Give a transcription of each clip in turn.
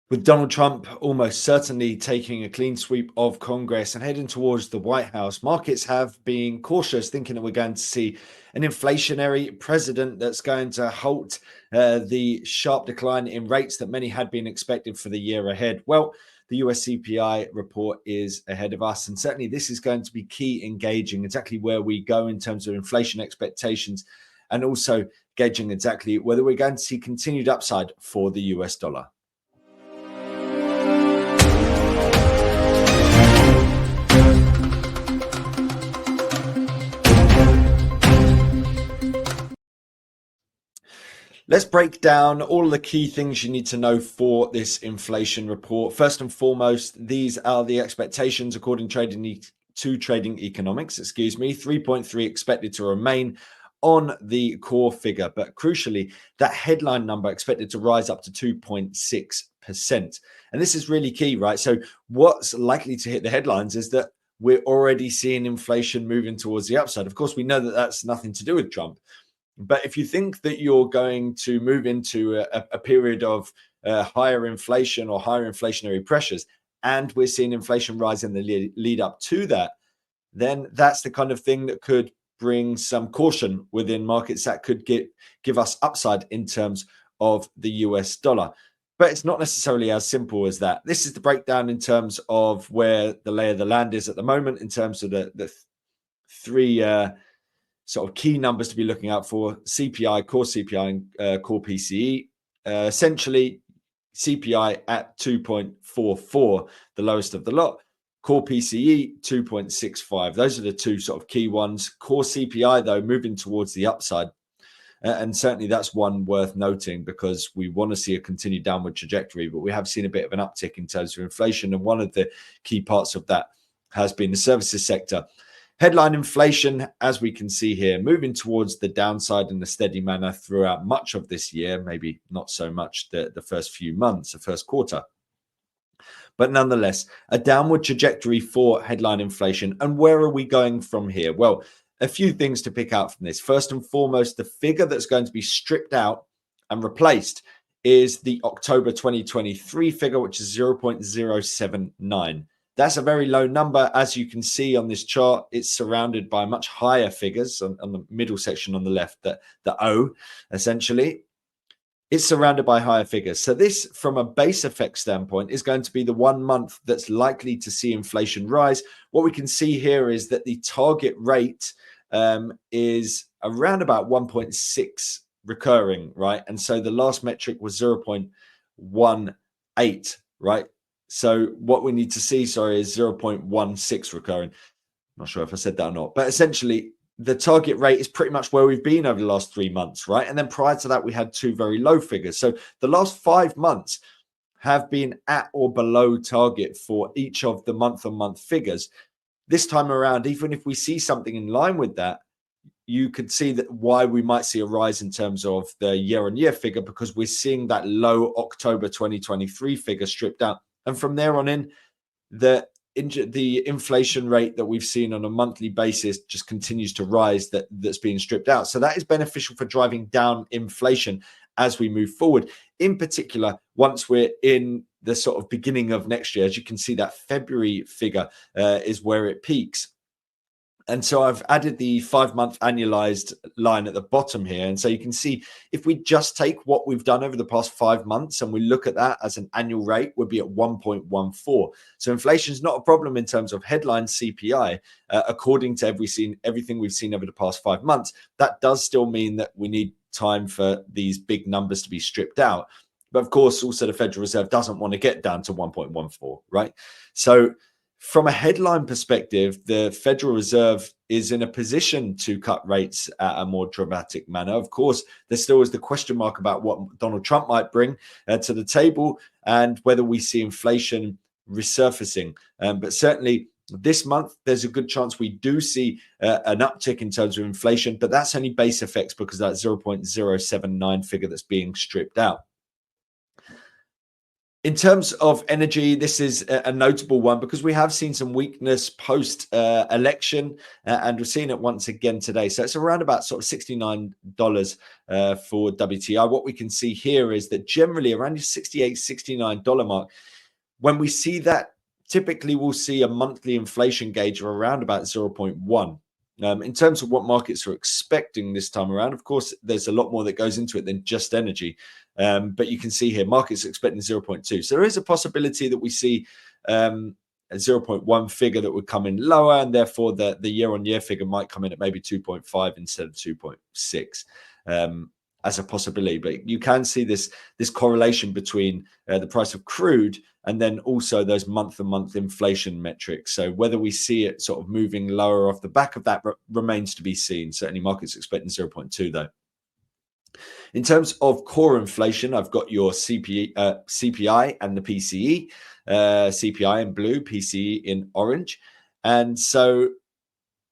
With Donald Trump almost certainly taking a clean sweep of Congress and heading towards the White House, markets have been cautious, thinking that we're going to see an inflationary president that's going to halt the sharp decline in rates that many had been expecting for the year ahead. Well, the US CPI report is ahead of us, and certainly this is going to be key in gauging exactly where we go in terms of inflation expectations and also gauging exactly whether we're going to see continued upside for the US dollar. Let's break down all the key things you need to know for this inflation report. First and foremost, these are the expectations according to Trading Economics, 3.3 expected to remain on the core figure, but crucially, that headline number expected to rise up to 2.6%. And this is really key, right? So what's likely to hit the headlines is that we're already seeing inflation moving towards the upside. Of course, we know that that's nothing to do with Trump. But if you think that you're going to move into a period of higher inflation or higher inflationary pressures, and we're seeing inflation rise in the lead up to that, then that's the kind of thing that could bring some caution within markets that could give us upside in terms of the US dollar. But it's not necessarily as simple as that. This is the breakdown in terms of where the lay of the land is at the moment in terms of the three sort of key numbers to be looking out for: CPI, core CPI, and core PCE. Essentially, CPI at 2.44, the lowest of the lot. Core PCE 2.65. Those are the two sort of key ones. Core CPI, though, moving towards the upside. And certainly that's one worth noting because we want to see a continued downward trajectory, but we have seen a bit of an uptick in terms of inflation. And one of the key parts of that has been the services sector. Headline inflation, as we can see here, moving towards the downside in a steady manner throughout much of this year, maybe not so much the first few months, the first quarter. But nonetheless, a downward trajectory for headline inflation. And where are we going from here? Well, a few things to pick out from this. First and foremost, the figure that's going to be stripped out and replaced is the October 2023 figure, which is 0.079. That's a very low number. As you can see on this chart, it's surrounded by much higher figures on the middle section on the left, the O, essentially. It's surrounded by higher figures. So this, from a base effect standpoint, is going to be the 1 month that's likely to see inflation rise. What we can see here is that the target rate is around about 1.6 recurring, right? And so the last metric was 0.18, right? So what we need to see, is 0.16 recurring. I'm not sure if I said that or not, but essentially the target rate is pretty much where we've been over the last 3 months, right? And then prior to that, we had two very low figures. So the last 5 months have been at or below target for each of the month-on-month figures. This time around, even if we see something in line with that, you could see that why we might see a rise in terms of the year-on-year figure, because we're seeing that low October 2023 figure stripped out. And from there on in, the inflation rate that we've seen on a monthly basis just continues to rise, that's being stripped out. So that is beneficial for driving down inflation as we move forward. In particular, once we're in the sort of beginning of next year, as you can see, that February figure is where it peaks. And so I've added the 5-month annualized line at the bottom here. And so you can see if we just take what we've done over the past 5 months and we look at that as an annual rate, we'll be at 1.14. So inflation is not a problem in terms of headline CPI, according to everything we've seen over the past 5 months. That does still mean that we need time for these big numbers to be stripped out. But of course, also the Federal Reserve doesn't want to get down to 1.14, right? So from a headline perspective, the Federal Reserve is in a position to cut rates at a more dramatic manner. Of course, there still is the question mark about what Donald Trump might bring to the table and whether we see inflation resurfacing. But certainly this month, there's a good chance we do see an uptick in terms of inflation, but that's only base effects because that 0.079 figure that's being stripped out. In terms of energy, this is a notable one because we have seen some weakness post election, and we're seeing it once again today. So it's around about sort of $69 for WTI. What we can see here is that generally around your $68, $69 mark, when we see that, typically we'll see a monthly inflation gauge of around about 0.1. In terms of what markets are expecting this time around, of course, there's a lot more that goes into it than just energy. But you can see here, markets are expecting 0.2. So there is a possibility that we see a 0.1 figure that would come in lower, and therefore the year-on-year figure might come in at maybe 2.5 instead of 2.6. As a possibility, but you can see this correlation between the price of crude and then also those month-to-month inflation metrics. So whether we see it sort of moving lower off the back of that remains to be seen. Certainly markets expecting 0.2 though. In terms of core inflation, I've got your CPI and the PCE, CPI in blue, PCE in orange. And so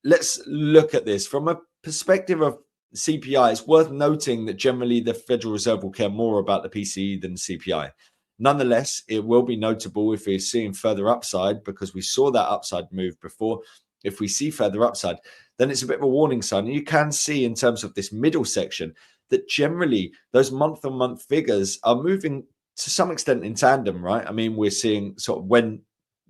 let's look at this from a perspective of CPI. It's worth noting that generally the Federal Reserve will care more about the PCE than the CPI. Nonetheless, it will be notable if we're seeing further upside, because we saw that upside move before. If we see further upside, then it's a bit of a warning sign. And you can see in terms of this middle section that generally those month-on-month figures are moving to some extent in tandem, right? I mean, we're seeing sort of when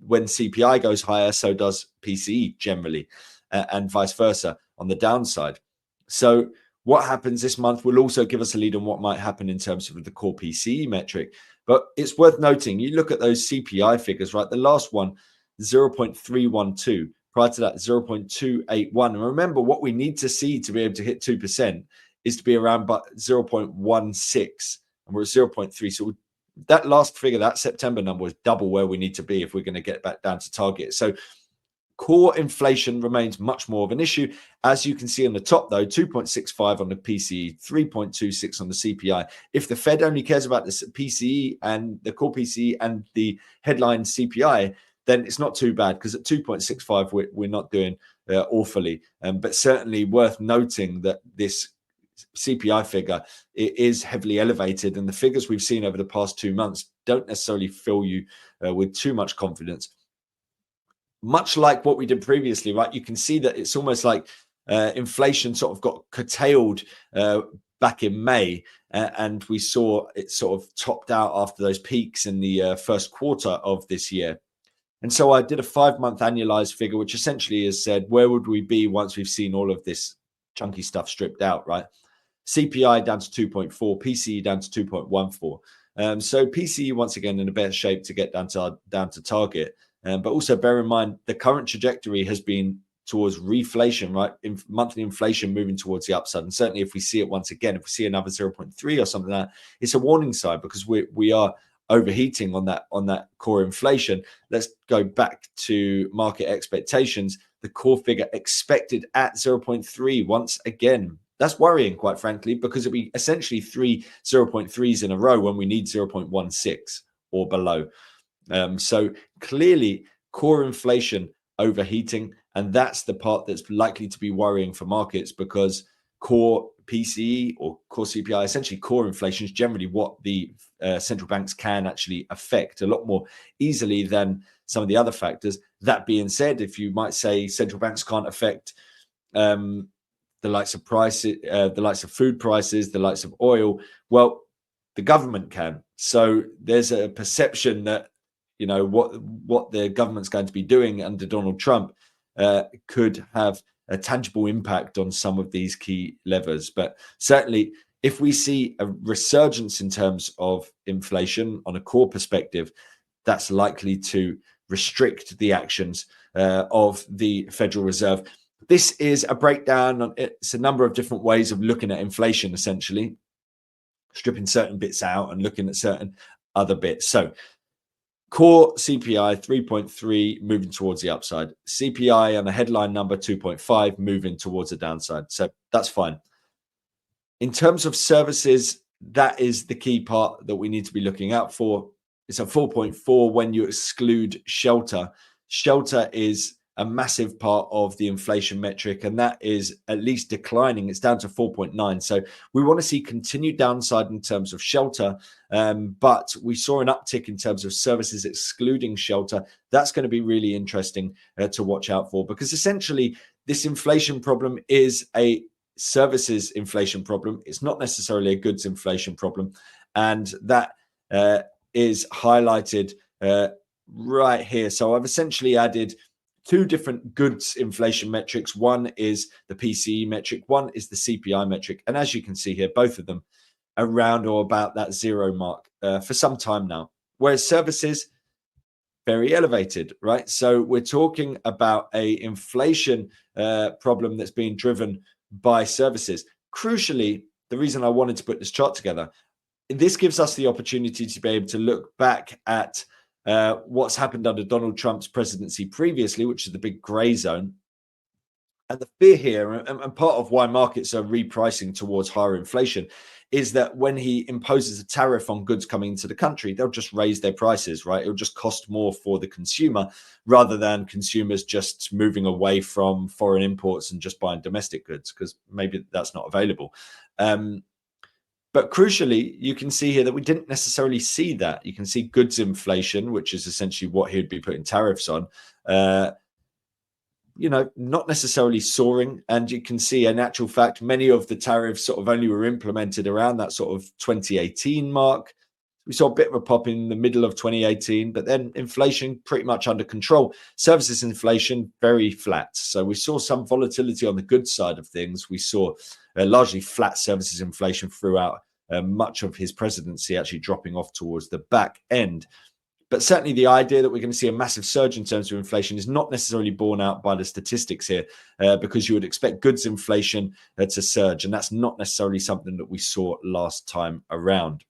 CPI goes higher, so does PCE generally, and vice versa on the downside. So what happens this month will also give us a lead on what might happen in terms of the core PCE metric. But it's worth noting, you look at those CPI figures, right? The last one, 0.312. Prior to that, 0.281. And remember, what we need to see to be able to hit 2% is to be around about 0.16. And we're at 0.3. So that last figure, that September number, was double where we need to be if we're going to get back down to target. So core inflation remains much more of an issue. As you can see on the top, though, 2.65 on the PCE, 3.26 on the CPI. If the Fed only cares about the PCE and the core PCE and the headline CPI, then it's not too bad, because at 2.65, we're not doing awfully. But certainly worth noting that this CPI figure is heavily elevated, and the figures we've seen over the past 2 months don't necessarily fill you with too much confidence. Much like what we did previously, right? You can see that it's almost like inflation sort of got curtailed back in May, and we saw it sort of topped out after those peaks in the first quarter of this year. And so I did a 5-month annualized figure, which essentially has said, where would we be once we've seen all of this chunky stuff stripped out, right? CPI down to 2.4, PCE down to 2.14. So PCE once again in a better shape to get down to target. But also bear in mind, the current trajectory has been towards reflation, right? Monthly inflation moving towards the upside. And certainly if we see it once again, if we see another 0.3 or something like that, it's a warning sign, because we are overheating on that core inflation. Let's go back to market expectations. The core figure expected at 0.3 once again. That's worrying, quite frankly, because it'd be essentially 3 0.3s in a row when we need 0.16 or below. So clearly core inflation overheating, and that's the part that's likely to be worrying for markets, because core PCE or core CPI, essentially core inflation, is generally what the central banks can actually affect a lot more easily than some of the other factors. That being said, if you might say central banks can't affect the likes of prices, the likes of food prices, the likes of oil, well, the government can. So there's a perception that, you know, what the government's going to be doing under Donald Trump could have a tangible impact on some of these key levers. But certainly, if we see a resurgence in terms of inflation on a core perspective, that's likely to restrict the actions of the Federal Reserve. This is a breakdown. It's a number of different ways of looking at inflation, essentially, stripping certain bits out and looking at certain other bits. So core CPI 3.3 moving towards the upside. CPI on a headline number 2.5 moving towards the downside. So that's fine. In terms of services, that is the key part that we need to be looking out for. It's a 4.4 when you exclude shelter. Shelter is a massive part of the inflation metric, and that is at least declining. It's down to 4.9. So we want to see continued downside in terms of shelter, but we saw an uptick in terms of services excluding shelter. That's going to be really interesting to watch out for, because essentially this inflation problem is a services inflation problem. It's not necessarily a goods inflation problem, and that is highlighted right here. So I've essentially added two different goods inflation metrics. One is the PCE metric, one is the CPI metric. And as you can see here, both of them around or about that zero mark for some time now. Whereas services, very elevated, right? So we're talking about a inflation problem that's being driven by services. Crucially, the reason I wanted to put this chart together, this gives us the opportunity to be able to look back at what's happened under Donald Trump's presidency previously, which is the big gray zone. And the fear here, and part of why markets are repricing towards higher inflation, is that when he imposes a tariff on goods coming into the country, they'll just raise their prices, right? It'll just cost more for the consumer rather than consumers just moving away from foreign imports and just buying domestic goods, because maybe that's not available. But crucially, you can see here that we didn't necessarily see that. You can see goods inflation, which is essentially what he'd be putting tariffs on, not necessarily soaring. And you can see, in actual fact, many of the tariffs sort of only were implemented around that sort of 2018 mark. We saw a bit of a pop in the middle of 2018, but then inflation pretty much under control. Services inflation very flat. So we saw some volatility on the goods side of things. We saw largely flat services inflation throughout much of his presidency, actually dropping off towards the back end. But certainly the idea that we're going to see a massive surge in terms of inflation is not necessarily borne out by the statistics here, because you would expect goods inflation to surge. And that's not necessarily something that we saw last time around.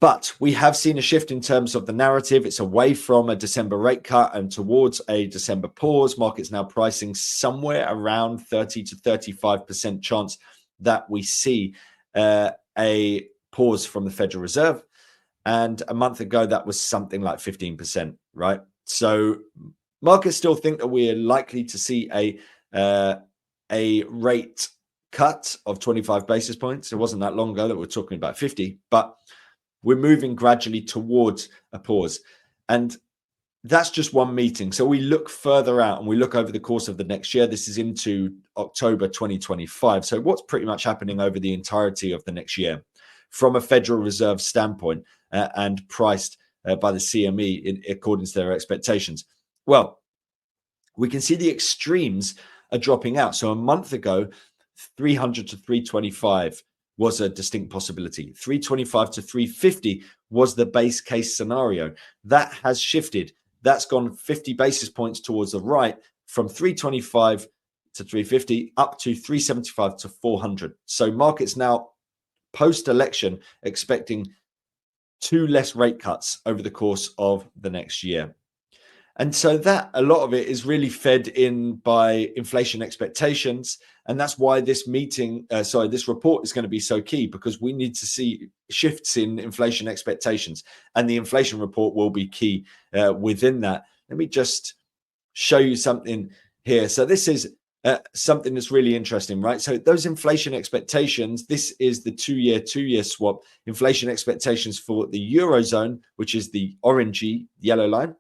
But we have seen a shift in terms of the narrative. It's away from a December rate cut and towards a December pause. Markets now pricing somewhere around 30 to 35% chance that we see a pause from the Federal Reserve. And a month ago, that was something like 15%, right? So markets still think that we're likely to see a rate cut of 25 basis points. It wasn't that long ago that we were talking about 50, but we're moving gradually towards a pause. And that's just one meeting. So we look further out and we look over the course of the next year. This is into October 2025. So what's pretty much happening over the entirety of the next year from a Federal Reserve standpoint and priced by the CME according to their expectations? Well, we can see the extremes are dropping out. So a month ago, 300 to 325 was a distinct possibility. 325 to 350 was the base case scenario. That has shifted. That's gone 50 basis points towards the right, from 325 to 350 up to 375 to 400. So markets now post-election expecting 2 less rate cuts over the course of the next year. And so that, a lot of it is really fed in by inflation expectations. And that's why this this report is going to be so key, because we need to see shifts in inflation expectations. And the inflation report will be key within that. Let me just show you something here. So this is something that's really interesting, right? So those inflation expectations, this is the two-year swap, inflation expectations for the Eurozone, which is the orangey yellow line,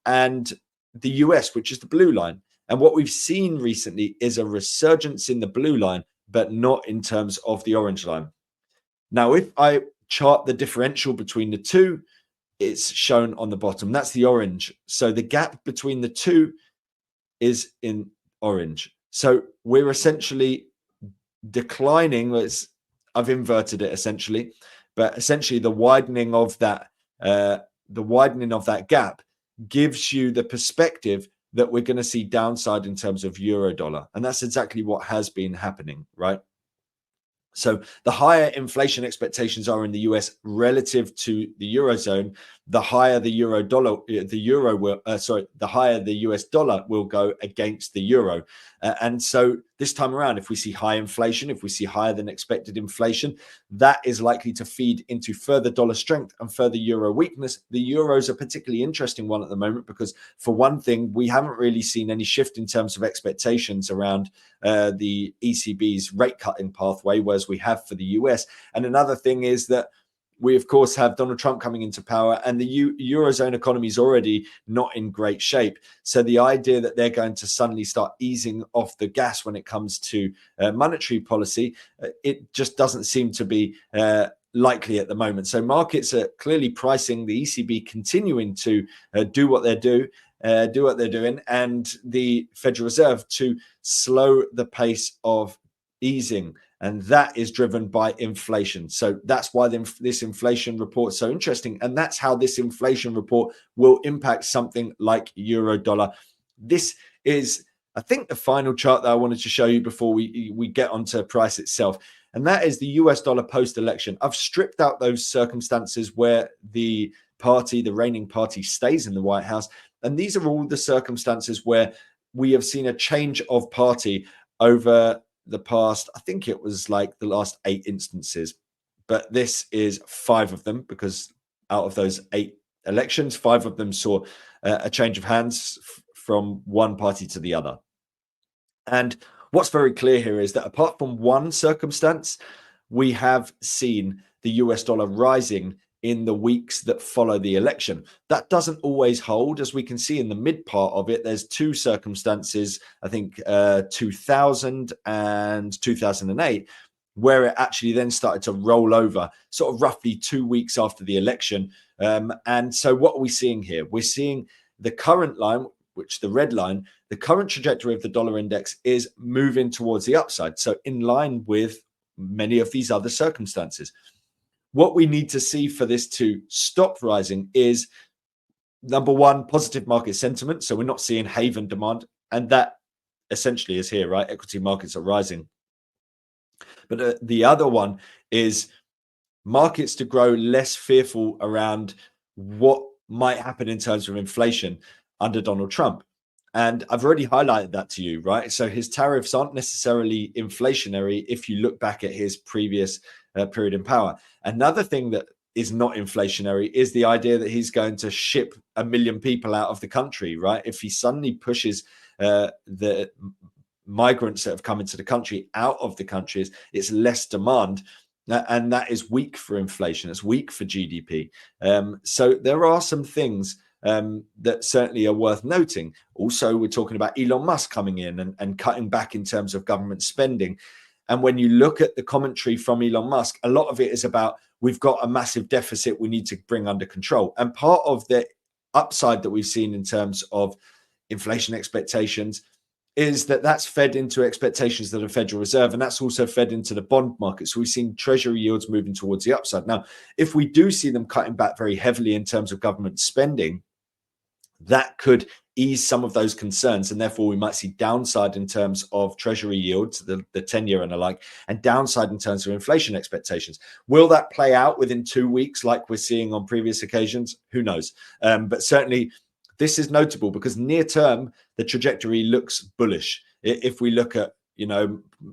and the US, which is the blue line. And what we've seen recently is a resurgence in the blue line, but not in terms of the orange line. Now, if I chart the differential between the two, it's shown on the bottom. That's the orange. So the gap between the two is in orange. So we're essentially declining. I've inverted it essentially, but essentially the widening of that gap gives you the perspective that we're going to see downside in terms of euro dollar. And that's exactly what has been happening, right? So the higher inflation expectations are in the US relative to the Eurozone, the higher the the higher the US dollar will go against the euro. And so this time around, if we see high inflation, if we see higher than expected inflation, that is likely to feed into further dollar strength and further euro weakness. The euro is a particularly interesting one at the moment because, for one thing, we haven't really seen any shift in terms of expectations around the ECB's rate cutting pathway, whereas we have for the US. And another thing is that we, of course, have Donald Trump coming into power, and the Eurozone economy is already not in great shape. So the idea that they're going to suddenly start easing off the gas when it comes to monetary policy, it just doesn't seem to be likely at the moment. So markets are clearly pricing the ECB continuing to do what they're doing, and the Federal Reserve to slow the pace of easing. And that is driven by inflation. So that's why this inflation report is so interesting. And that's how this inflation report will impact something like euro dollar. This is, I think, the final chart that I wanted to show you before we get onto price itself. And that is the US dollar post-election. I've stripped out those circumstances where the reigning party stays in the White House. And these are all the circumstances where we have seen a change of party over the past, I think it was like the last 8 instances, but this is 5 of them, because out of those 8 elections, 5 of them saw a change of hands from one party to the other. And what's very clear here is that apart from one circumstance, we have seen the US dollar rising in the weeks that follow the election. That doesn't always hold. As we can see in the mid part of it, there's 2 circumstances, I think 2000 and 2008, where it actually then started to roll over sort of roughly 2 weeks after the election. And so what are we seeing here? We're seeing the current line, which the red line, the current trajectory of the dollar index is moving towards the upside. So in line with many of these other circumstances. What we need to see for this to stop rising is, number one, positive market sentiment. So we're not seeing haven demand. And that essentially is here, right? Equity markets are rising. But the other one is markets to grow less fearful around what might happen in terms of inflation under Donald Trump. And I've already highlighted that to you, right? So his tariffs aren't necessarily inflationary if you look back at his previous period in power. Another thing that is not inflationary is the idea that he's going to ship 1 million people out of the country, right? If he suddenly pushes the migrants that have come into the country out of the countries, it's less demand. And that is weak for inflation. It's weak for GDP. So there are some things that certainly are worth noting. Also, we're talking about Elon Musk coming in and cutting back in terms of government spending. And when you look at the commentary from Elon Musk, a lot of it is about, we've got a massive deficit we need to bring under control. And part of the upside that we've seen in terms of inflation expectations is that that's fed into expectations of the Federal Reserve, and that's also fed into the bond market. So we've seen treasury yields moving towards the upside. Now, if we do see them cutting back very heavily in terms of government spending, that could ease some of those concerns, and therefore we might see downside in terms of treasury yields, the 10-year and the like, and downside in terms of inflation expectations. Will that play out within 2 weeks like we're seeing on previous occasions? Who knows? But certainly this is notable because near term, the trajectory looks bullish. If we look at,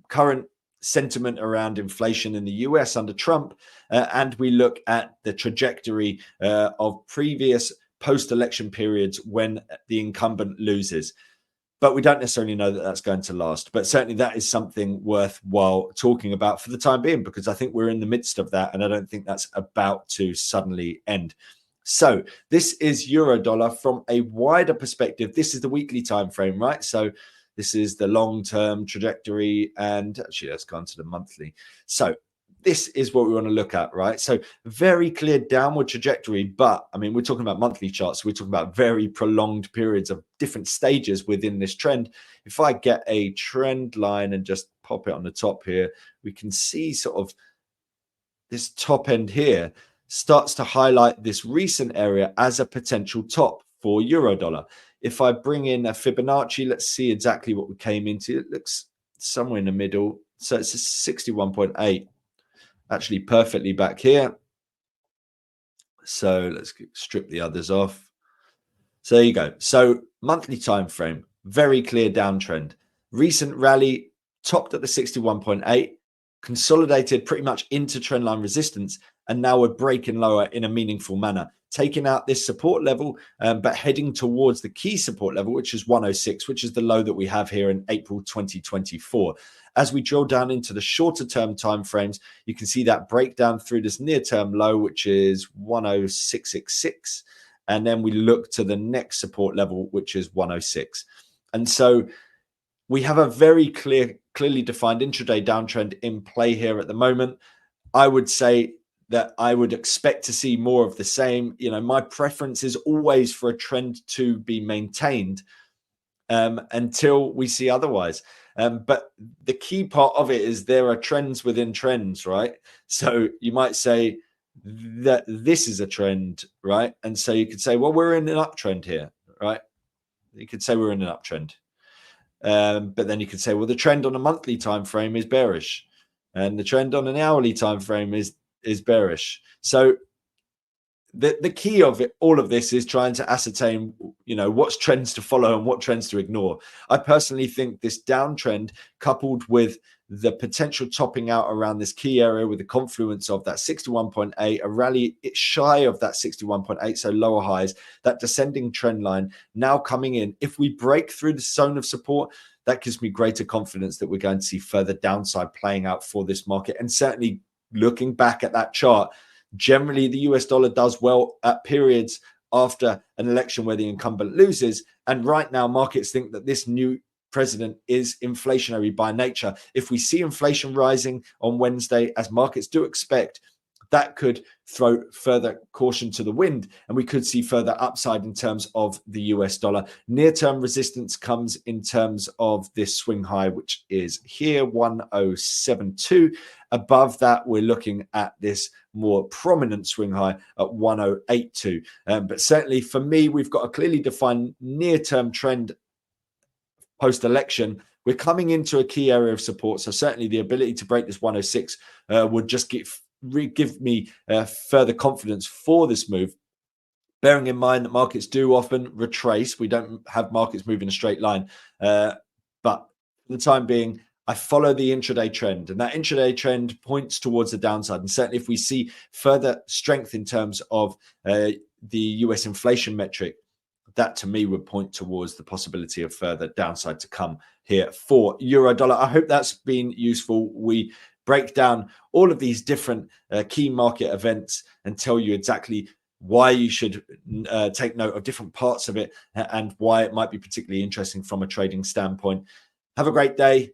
current sentiment around inflation in the US under Trump, and we look at the trajectory of previous post-election periods when the incumbent loses. But we don't necessarily know that that's going to last. But certainly that is something worthwhile talking about for the time being, because I think we're in the midst of that, and I don't think that's about to suddenly end. So this is euro dollar from a wider perspective. This is the weekly time frame, right? So this is the long-term trajectory, and actually let's go on to the monthly. So this is what we want to look at, right? So very clear downward trajectory, but I mean, we're talking about monthly charts. So we're talking about very prolonged periods of different stages within this trend. If I get a trend line and just pop it on the top here, we can see sort of this top end here starts to highlight this recent area as a potential top for euro dollar. If I bring in a Fibonacci, let's see exactly what we came into. It looks somewhere in the middle. So it's a 61.8. Actually perfectly back here. So let's strip the others off. So there you go. So monthly time frame, very clear downtrend. Recent rally topped at the 61.8, consolidated pretty much into trendline resistance, and now we're breaking lower in a meaningful manner, taking out this support level, but heading towards the key support level, which is 106, which is the low that we have here in April 2024. As we drill down into the shorter term timeframes, you can see that breakdown through this near term low, which is 10666. And then we look to the next support level, which is 106. And so we have a very clearly defined intraday downtrend in play here at the moment. I would say that I would expect to see more of the same. You know, my preference is always for a trend to be maintained until we see otherwise. But the key part of it is there are trends within trends, right? So you might say that this is a trend, right? And so you could say, well, we're in an uptrend here, right? You could say we're in an uptrend. But then you could say, well, the trend on a monthly time frame is bearish, and the trend on an hourly time frame is bearish. So the key of it, all of this, is trying to ascertain, you know, what's trends to follow and what trends to ignore. I personally think this downtrend, coupled with the potential topping out around this key area with the confluence of that 61.8, a rally shy of that 61.8, so lower highs, that descending trend line now coming in. If we break through the zone of support, that gives me greater confidence that we're going to see further downside playing out for this market. And certainly looking back at that chart, generally the US dollar does well at periods after an election where the incumbent loses. And right now, markets think that this new president is inflationary by nature. If we see inflation rising on Wednesday, as markets do expect, that could throw further caution to the wind, and we could see further upside in terms of the US dollar. Near-term resistance comes in terms of this swing high, which is here, 1072. Above that, we're looking at this more prominent swing high at 1082. But certainly for me, we've got a clearly defined near-term trend post-election. We're coming into a key area of support, so certainly the ability to break this 106 would just give me further confidence for this move. Bearing in mind that markets do often retrace, we don't have markets move in a straight line. But for the time being, I follow the intraday trend, and that intraday trend points towards the downside. And certainly if we see further strength in terms of the US inflation metric, that to me would point towards the possibility of further downside to come here for euro dollar. I hope that's been useful. We break down all of these different key market events and tell you exactly why you should take note of different parts of it and why it might be particularly interesting from a trading standpoint. Have a great day.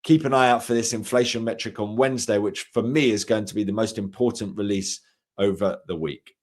Keep an eye out for this inflation metric on Wednesday, which for me is going to be the most important release over the week.